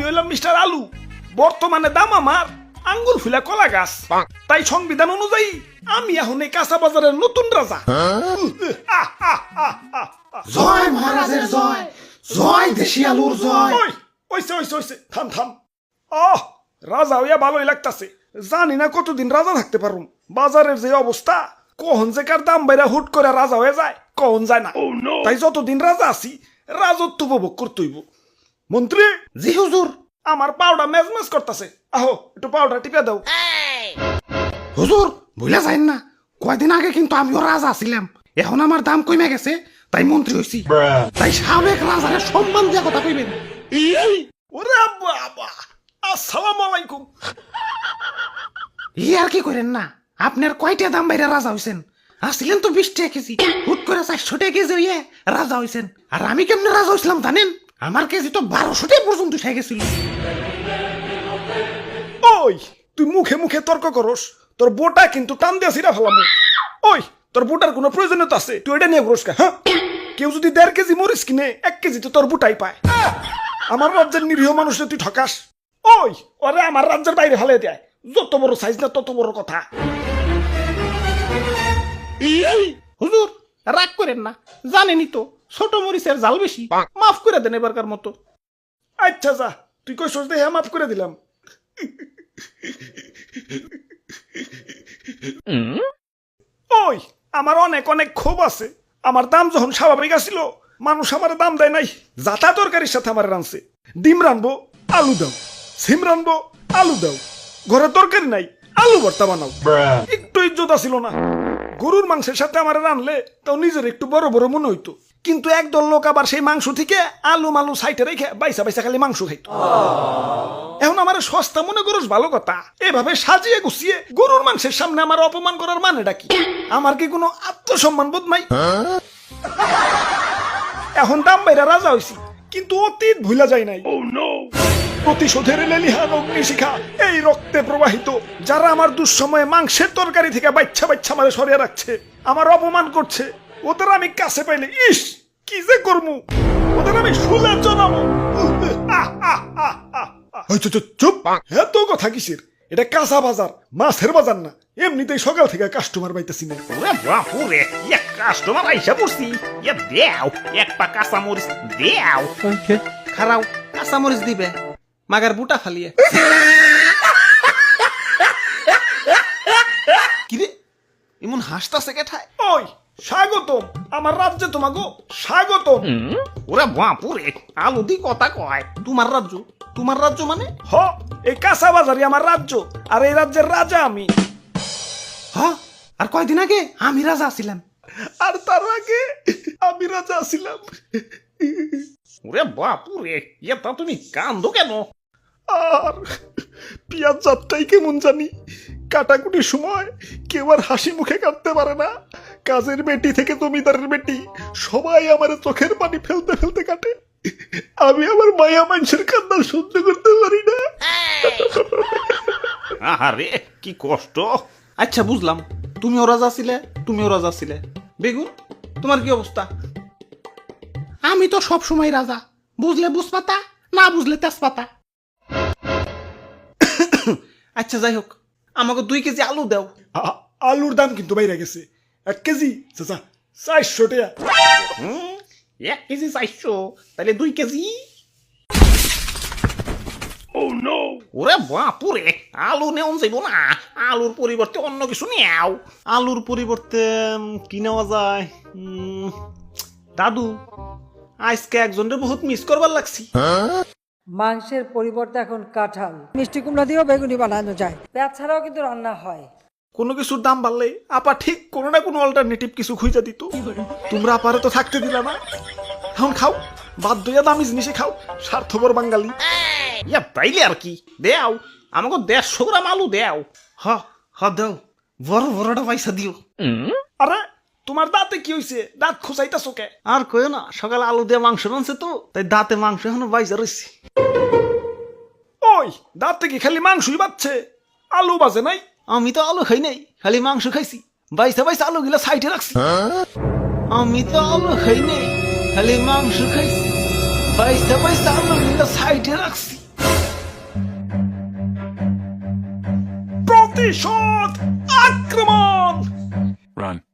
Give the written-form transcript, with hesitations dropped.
হইলাম মিস্টার আলু, বর্তমানে দাম আমার আঙ্গুল ফুলা কলা গাছ। তাই সংবিধান অনুযায়ী আমি এখন এই কাঁচা বাজারের নতুন রাজা। জয় মহারাজের জয়, জয় দেশি আলুর জয়। ওইসে থাম থাম। আহ, রাজা হইয়া ভালোই লাগতাছে। জানি না কতদিন রাজা থাকতে পারুম। বাজারের যে অবস্থা, কখন যে কার দাম বাইরা হুট করে রাজা হয়ে যায় কখন যায় না। তাই যতদিন রাজা আছি রাজত্ব উপভোগ করতে হইব। মন্ত্রী, জি হুজুর। আমার পাউডার মেজমেজ করতেছে, আহো একটু পাউডার টিপে দাও। হুজুর ভুলে যাইন না, কয়দিন আগে কিন্তু আমিও রাজা ছিলাম, এখন আমার দাম কমে গেছে তাই মন্ত্রী হইছি। তাই সাবেক রাজারে সম্মান দিয়া কথা কইবেন। ওরে বাবা, আসসালামু আলাইকুম। ই আর কি করেন না, আপনার কয়টা দাম বাইরে রাজা হইছেন? আসছিলেন তো 20 টাকা কেজি, হুট করে 400 টাকা কেজি হইয়ে রাজা হইছেন। আর আমি কেমনে রাজা হইছিলাম জানেন? আমার কেজি তো 1200 টাকা পর্যন্ত উঠে গেছিল। ওই তুই মুখে মুখে তর্ক করস, তোর বোটা কিন্তু টান দিয়া ছিড়া ফেলাম। ওই তোর বোটার কোনো প্রয়োজনীয়তা আছে? তুই এটা নিয়ে ঘুরস কা? হ্যাঁ, কেউ যদি 1.5 কেজি মরিচ কিনে 1 কেজি তো তোর বোটাই পায়। আমার রাজ্যের নিরীহ মানুষে তুই ঠকাস। ওই ওরে আমার রাজ্যের বাইরে ফেলে দেয়। যত বড় সাইজ না তত বড় কথা। হুজুর রাগ করেন না, জানেনই তো ছোট মরিচের জাল বেশি, মাফ করে দেন এবারকার মতো। আচ্ছা যা, তুই কই সোচ দেখে মাফ করে দিলাম। ওই আমার অনেক অনেক ক্ষোভ আছে। আমার দাম যখন স্বাভাবিক আসিল, মানুষ আমার দাম দেয় নাই। যাতা তরকারির সাথে আমার রানছে। ডিম রানবো, আলু দাও। সিম রানবো, আলু দাও। ঘরে তরকারি নাই, আলু ভর্তা বানাও। একটু ইজ্জত আসিল না। গরুর মাংসের সাথে আমার রানলে তাও নিজের একটু বড় বড় মনে হইতো। কিন্তু একদল লোক আবার সেই মাংস থেকে আলু মালু সাইটে রেখে বাইসা বাইসা খালি মাংস খাইতো। এখন আমার সস্তা মনে করস ভালো কথা, এভাবে সাজিয়ে গুছিয়ে গরুর মাংসের সামনে আমার অপমান করার মানেটা কি? আমার কি কোনো আত্মসম্মান বোধ নাই? এখন দাম বাইরা রাজা হইছি, কিন্তু অতীত ভুলা যায় নাই। প্রতিশোধের লেলিহান অগ্নিশিখা এই রক্তে প্রবাহিত। যারা আমার দুঃসময়ে মাংসের তরকারি থেকে বাচ্চা বাচ্চা আমারে সরিয়ে রাখছে, আমার অপমান করছে, ওদের আমি কাছে পাইলে ইস কি যে করমু, ওদের আমি শুলে জানাবো। চুপ, এত কথা কিসের? এটা কাঁচা বাজার, মাছের বাজার না। এমনিতেই সকাল থেকে কাস্টমার পাইতেছি না। ওরে বাপুরে, এক কাস্টমার আইসা পড়ছি। এ দেও এক পা কাঁচা মরিচ দেও। খারাও কাঁচা মরিচ দিবে, মাগার বুটা ফালিয়ে। কিরে এমন হাসতাছে কেঠায়? ওই স্বাগতম আমার রাজ্যে, তোমাকে স্বাগতম। ওরে বাপুরে, আলু দি কথা কয়। তোমার রাজ্য? তোমার রাজ্য মানে? হ, এই কাঁচা বাজারই আমার রাজ্য, আর এই রাজ্যের রাজা আমি। হ, আর কয়দিন আগে আমি রাজা ছিলাম। আর তার আগে আমি রাজা ছিলাম। ওরে বাপুরে, এটা তুমি কান্দো কেন? আর পিয়াজ যাত্রাই কেমন জানি। কাটাকুটির সময় কেউ আর হাসি মুখে কাটতে পারে না। কাজের বেটি থেকে জমিদারের বেটি সবাই আমার চোখের পানি ফেলতে ফেলতে কাটে। আমি আমার মায়া মানুষের কান্না সহ্য করতে পারি না। আরে কি কষ্ট। আচ্ছা বুঝলাম, তুমিও রাজা ছিলে, তুমিও রাজা ছিলে। বেগুন তোমার কি অবস্থা? আমি তো সব সময় রাজা, বুঝলে বুঝপাতা, না বুঝলে তেজপাতা। আচ্ছা যাই হোক, আমাকে 2 কেজি আলু দাও। আলুর দাম কিন্তু বাইরে গেছে। 1 কেজি চাচা 400 টাকা। 1 কেজি 400, তাহলে 2 কেজি। ওরে বাপুরে, আলু নেওয়া যাইব না। আলুর পরিবর্তে অন্য কিছু নেও। আলুর পরিবর্তে কি নেওয়া যায়? দাদু, আজকে একজনের বহুত মিস করবার লাগছি। মাংসের পরিবর্তে এখন কাঁঠাল, মিষ্টি কুমড়া দিয়েও বেগুনি বানানো যায়। পেঁয়াজ ছাড়াও কিন্তু রান্না হয়। কোনো কিছুর দাম বাড়লে আপা ঠিক কোনো না কোনো অল্টারনেটিভ কিছু খুঁজে দিত। তোমরা আপারে তো থাকতে দিলা না। এখন খাও, বাধ্য হইয়া দামি জিনিসে খাও, স্বার্থপর বাঙালি। ইয়া তাইলে আর কি, দেও আমাকে 150 গ্রাম আলু দেও। হ হ দাও, বড় বড়টা পয়সা দিও। আরে তোমার দাঁতে কি হইছে? দাঁত খুঁচাইতাছো কে? আর কইও না, সকালে আলু দিয়ে মাংস রানছে তো, তাই দাঁতে মাংস এখনো বাইজা রয়েছে। ওই দাঁতে কি খালি মাংসই বাচ্ছে, আলু বাজে নাই? আমি তো আলু খাই নাই, খালি মাংস খাইছি। বাইসা বাইসা আলু গিলা সাইডে রাখছি। আমি তো আলু খাই নাই, খালি মাংস খাইছি। বাইসা বাইসা আলু গিলা সাইডে রাখছি। প্রতিশোধ আক্রমণ। Run.